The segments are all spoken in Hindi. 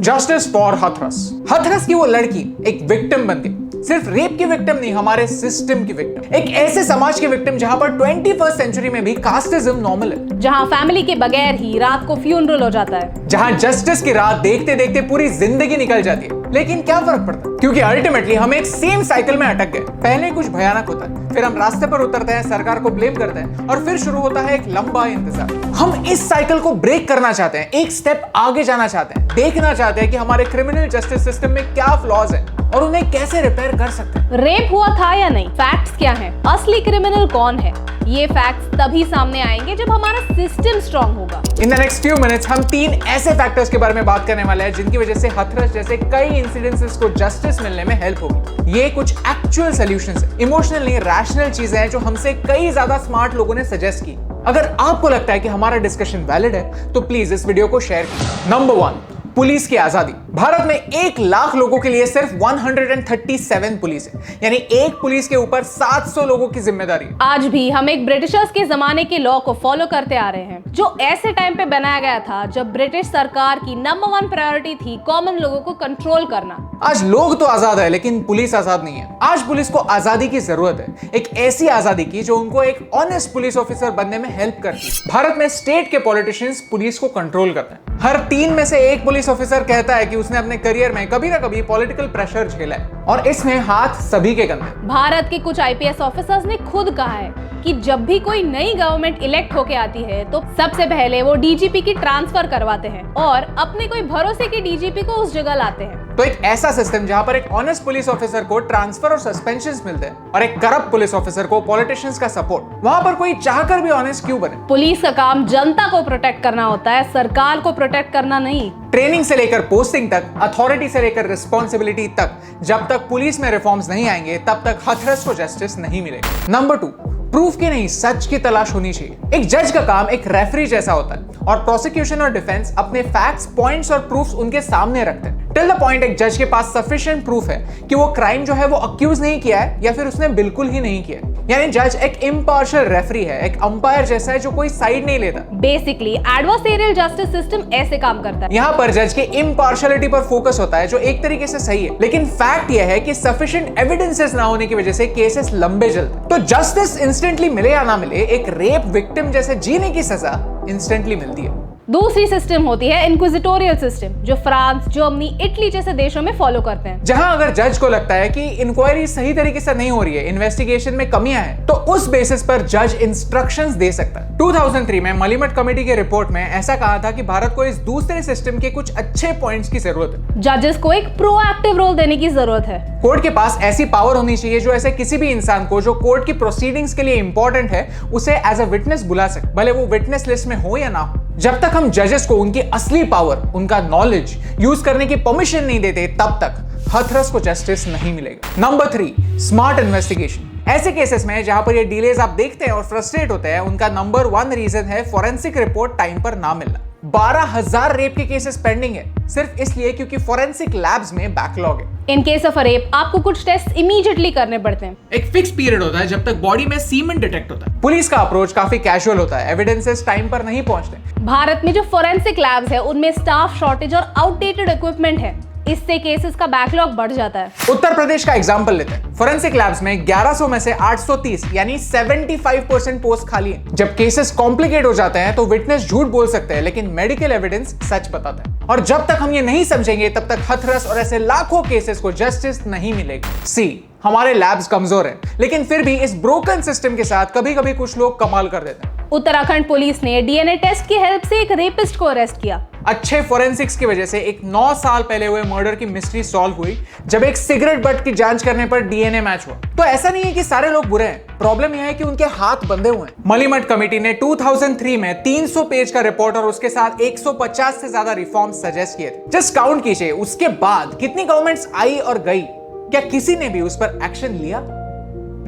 Justice for Hathras. हथरस की वो लड़की एक विक्टिम बन गई, सिर्फ रेप की विक्टिम नहीं, हमारे सिस्टम की विक्टिम, एक ऐसे समाज की विक्टिम जहां पर 21st सेंचुरी में भी कास्टिज्म नॉर्मल है, जहां फैमिली के बगैर ही रात को फ्यूनरल हो जाता है, जहां जस्टिस की रात देखते देखते पूरी जिंदगी निकल जाती है। लेकिन क्या फर्क पड़ता है, क्योंकि अल्टीमेटली हम एक सेम साइकिल में अटक गए। पहले कुछ भयानक होता है, फिर हम रास्ते पर उतरते हैं, सरकार को ब्लेम करते हैं और फिर शुरू होता है एक लंबा इंतजार। हम इस साइकिल को ब्रेक करना चाहते हैं, एक स्टेप आगे जाना चाहते हैं, देखना चाहते हैं कि हमारे क्रिमिनल जस्टिस सिस्टम में क्या फ्लॉज है और उन्हें कैसे रिपेयर कर सकते हैं। रेप हुआ था या नहीं, फैक्ट्स क्या हैं, असली क्रिमिनल कौन है, ये फैक्ट्स तभी सामने आएंगे जब हमारा सिस्टम स्ट्रांग होगा। In the next few minutes हम 3 ऐसे फैक्टर्स के बारे में बात करने वाले हैं जिनकी वजह से हथरस जैसे कई इंसिडेंसेस को जस्टिस मिलने में हेल्प होगी। ये कुछ एक्चुअल सॉल्यूशंस हैं, इमोशनल नहीं, रैशनल चीजें हैं जो हमसे कई ज्यादा स्मार्ट लोगों ने सजेस्ट की। अगर आपको लगता है कि हमारा डिस्कशन वैलिड है तो प्लीज इस वीडियो को शेयर कीजिए। नंबर 1, पुलिस की आजादी। भारत में 1 लाख लोगों के लिए सिर्फ 137 पुलिस है, यानी एक पुलिस के ऊपर 700 लोगों की जिम्मेदारी है। आज भी हम एक ब्रिटिशर्स के जमाने के लॉ को फॉलो करते आ रहे हैं, जो ऐसे टाइम पे बनाया गया था जब ब्रिटिश सरकार की नंबर 1 प्रायोरिटी थी कॉमन लोगों को कंट्रोल करना। आज लोग तो आजाद है लेकिन पुलिस आजाद नहीं है। आज पुलिस को आजादी की जरूरत है, एक ऐसी आजादी की जो उनको एक ऑनेस्ट पुलिस ऑफिसर बनने में हेल्प करती है। भारत में स्टेट के पॉलिटिशियंस पुलिस को कंट्रोल करते हैं। हर 3 में से 1 पुलिस ऑफिसर कहता है कि उसने अपने करियर में कभी ना कभी पॉलिटिकल प्रेशर झेला है और इसमें हाथ सभी के गंदे। भारत के कुछ आईपीएस ऑफिसर्स ने खुद कहा है कि जब भी कोई नई गवर्नमेंट इलेक्ट होके आती है तो सबसे पहले वो डीजीपी की ट्रांसफर करवाते हैं और अपने कोई भरोसे के डीजीपी को उस जगह लाते हैं। तो एक ऐसा सिस्टम जहां पर एक ऑनेस्ट पुलिस ऑफिसर को ट्रांसफर और सस्पेंशंस मिलते हैं और एक करप्ट पुलिस ऑफिसर को पॉलिटिशियंस का सपोर्ट, वहां पर कोई चाहकर भी ऑनेस्ट क्यों बने? पुलिस का काम जनता को प्रोटेक्ट करना होता है, सरकार को प्रोटेक्ट करना नहीं। ट्रेनिंग से लेकर पोस्टिंग तक, अथॉरिटी से लेकर रिस्पॉन्सिबिलिटी तक, जब तक पुलिस में रिफॉर्म्स नहीं आएंगे तब तक हथरस को जस्टिस नहीं मिलेगा। नंबर 2, प्रूफ की नहीं, सच की तलाश होनी चाहिए। एक जज का काम एक रेफरी जैसा होता है और प्रोसिक्यूशन और डिफेंस अपने फैक्ट्स, पॉइंट्स और प्रूफ्स उनके सामने रखते हैं टिल द पॉइंट एक जज के पास सफिशिएंट प्रूफ है कि वो क्राइम जो है वो अक्यूज नहीं किया है या फिर उसने बिल्कुल ही नहीं किया। यानी जज एक इम्पार्शियल रेफरी है, एक अंपायर जैसा है जो कोई साइड नहीं लेता। बेसिकली एडवर्सरियल जस्टिस सिस्टम ऐसे काम करता है। यहाँ पर जज के इम्पार्शियलिटी पर फोकस होता है जो एक तरीके से सही है, लेकिन फैक्ट यह है कि सफिशिएंट एविडेंसेस ना होने की वजह से केसेस लंबे चलते। तो जस्टिस इंस्टेंटली मिले या ना मिले, एक रेप विक्टिम जैसे जीने की सजा इंस्टेंटली मिलती है। दूसरी सिस्टम होती है इंक्विजिटोरियल सिस्टम, जो फ्रांस, जर्मनी, इटली जैसे देशों में फॉलो करते हैं। जहां अगर जज को लगता है कि इंक्वायरी सही तरीके से नहीं हो रही है, इन्वेस्टिगेशन में कमियां हैं, तो उस बेसिस पर जज इंस्ट्रक्शंस दे सकता है। 2003 में मलिमट कमेटी के रिपोर्ट में ऐसा कहा था कि भारत को इस दूसरे सिस्टम के कुछ अच्छे पॉइंट्स की जरूरत है। जजेस को एक प्रोएक्टिव रोल देने की जरूरत है। कोर्ट के पास ऐसी पावर होनी चाहिए जो ऐसे किसी भी इंसान को जो कोर्ट की प्रोसीडिंग्स के लिए इंपॉर्टेंट है उसे एज अ विटनेस बुला सके, भले वो विटनेस लिस्ट में हो या ना हो। जब तक हम जजेस को उनकी असली पावर, उनका नॉलेज यूज करने की परमिशन नहीं देते, तब तक हथरस को जस्टिस नहीं मिलेगा। Number 3, smart investigation. ऐसे केसेस में जहां पर ये डिलेज आप देखते हैं और फ्रस्ट्रेट होते हैं, उनका नंबर 1 रीजन है फॉरेंसिक रिपोर्ट टाइम पर ना मिलना। 12,000 रेप के केसेस पेंडिंग है सिर्फ इसलिए क्योंकि फॉरेंसिक लैब्स में बैकलॉग है। इन केस ऑफ रेप आपको कुछ टेस्ट इमीडिएटली करने पड़ते हैं। एक फिक्स पीरियड होता है जब तक बॉडी में सीमेंट डिटेक्ट होता है। पुलिस का अप्रोच काफी कैजुअल होता है, एविडेंसेस टाइम पर नहीं पहुंचते। भारत में जो फॉरेंसिक लैब्स है उनमें स्टाफ शॉर्टेज और आउटडेटेड इक्विपमेंट है, इससे केसेस का बैकलॉग बढ़ जाता है। उत्तर प्रदेश का एग्जांपल लेते हैं। फोरेंसिक लैब्स में 1100 में से 830 यानी 75% पोस्ट खाली है। जब केसेस कॉम्प्लिकेट हो जाते हैं तो विटनेस झूठ बोल सकते हैं लेकिन मेडिकल एविडेंस सच बताता है। और जब तक हम ये नहीं समझेंगे तब तक हथरस और ऐसे लाखों केसेस को जस्टिस नहीं मिलेगी। सी, हमारे लैब्स कमजोर हैं, लेकिन फिर भी इस ब्रोकन सिस्टम के साथ कभी-कभी कुछ लोग कमाल कर देते हैं। उत्तराखंड पुलिस ने डीएनए टेस्ट की हेल्प से एक रेपिस्ट को अरेस्ट किया। अच्छे फोरेंसिक्स की वजह से एक 9 साल पहले हुए मर्डर की मिस्ट्री सॉल्व हुई जब एक सिगरेट बट की जांच करने पर डीएनए मैच हुआ। तो ऐसा नहीं है कि सारे लोग बुरे हैं, प्रॉब्लम यह है कि उनके हाथ बंधे हुए हैं। मलिमट कमेटी ने 2003 में 300 पेज का रिपोर्ट और उसके साथ 150 से ज्यादा रिफॉर्म्स सजेस्ट किए थे। जस्ट काउंट कीजिए, उसके बाद कितनी गवर्नमेंट्स आई और गई, क्या किसी ने भी उस पर एक्शन लिया?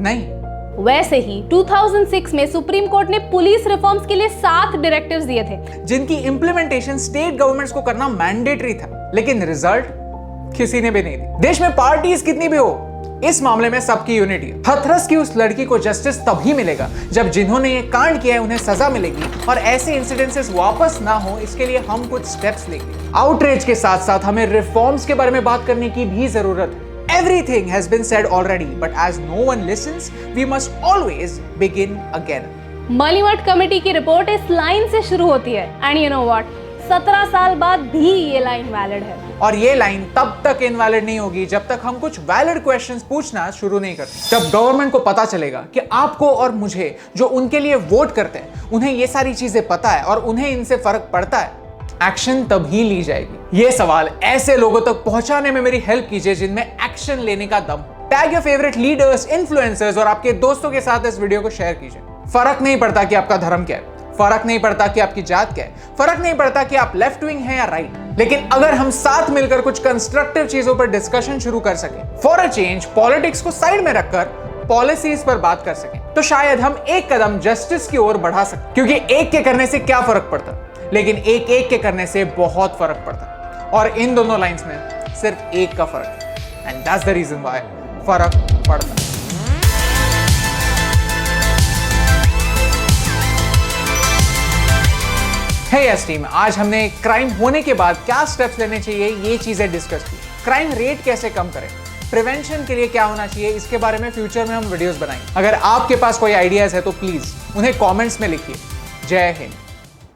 नहीं। वैसे ही 2006 में सुप्रीम कोर्ट ने पुलिस रिफॉर्म्स के लिए 7 डायरेक्टिव्स दिए थे, जिनकी इंप्लीमेंटेशन स्टेट गवर्नमेंट्स को करना मैंडेटरी था, लेकिन रिजल्ट किसी ने भी नहीं दी। देश में पार्टीज कितनी भी हो, इस मामले में सबकी यूनिटी है। हथरस की उस लड़की को जस्टिस तभी मिलेगा जब जिन्होंने ये कांड किया है उन्हें सजा मिलेगी और ऐसे इंसिडेंसेस वापस ना हो, इसके लिए हम कुछ स्टेप्स लेंगे। आउटरीच के साथ साथ हमें रिफॉर्म्स के बारे में बात करने की भी जरूरत है। Everything has been said already, but as no one listens, we must always begin again. Malimath committee की रिपोर्ट इस लाइन से शुरू होती है, एंड यू नो व्हाट, 17 साल बाद भी ये लाइन वैलिड है। और ये लाइन तब तक इनवैलिड नहीं होगी जब तक हम कुछ वैलिड क्वेश्चंस पूछना शुरू नहीं करते। जब गवर्नमेंट को पता चलेगा कि आपको और मुझे जो उनके लिए वोट करते हैं उन्हें ये सारी चीजें पता है और उन्हें इनसे फर्क पड़ता है, एक्शन तभी ली जाएगी। ये सवाल ऐसे लोगों तक पहुंचाने में मेरी हेल्प कीजिए जिनमें एक्शन लेने का दम हो। Tag your favourite leaders, influencers और आपके दोस्तों के साथ इस वीडियो को शेयर कीजिए। फर्क नहीं पड़ता कि आपका धर्म क्या है, फर्क नहीं पड़ता कि आपकी जात क्या है, फर्क नहीं पड़ता कि आप लेफ्ट विंग हैं या राइट, लेकिन अगर हम साथ मिलकर कुछ कंस्ट्रक्टिव चीजों पर डिस्कशन शुरू कर सके, फॉर अ चेंज पॉलिटिक्स को साइड में रखकर पॉलिसीज पर बात कर सके, तो शायद हम एक कदम जस्टिस की ओर बढ़ा सकते। क्योंकि एक के करने से क्या फर्क पड़ता, लेकिन एक एक के करने से बहुत फर्क पड़ता है। और इन दोनों लाइंस में सिर्फ एक का फर्क है, and that's the reason why फर्क पड़ता है। हे यस टीम, आज हमने क्राइम होने के बाद क्या स्टेप्स लेने चाहिए ये चीजें डिस्कस की। क्राइम रेट कैसे कम करें, प्रिवेंशन के लिए क्या होना चाहिए, इसके बारे में फ्यूचर में हम वीडियोस बनाएंगे। अगर आपके पास कोई आइडियाज है तो प्लीज उन्हें कमेंट्स में लिखिए। जय हिंद।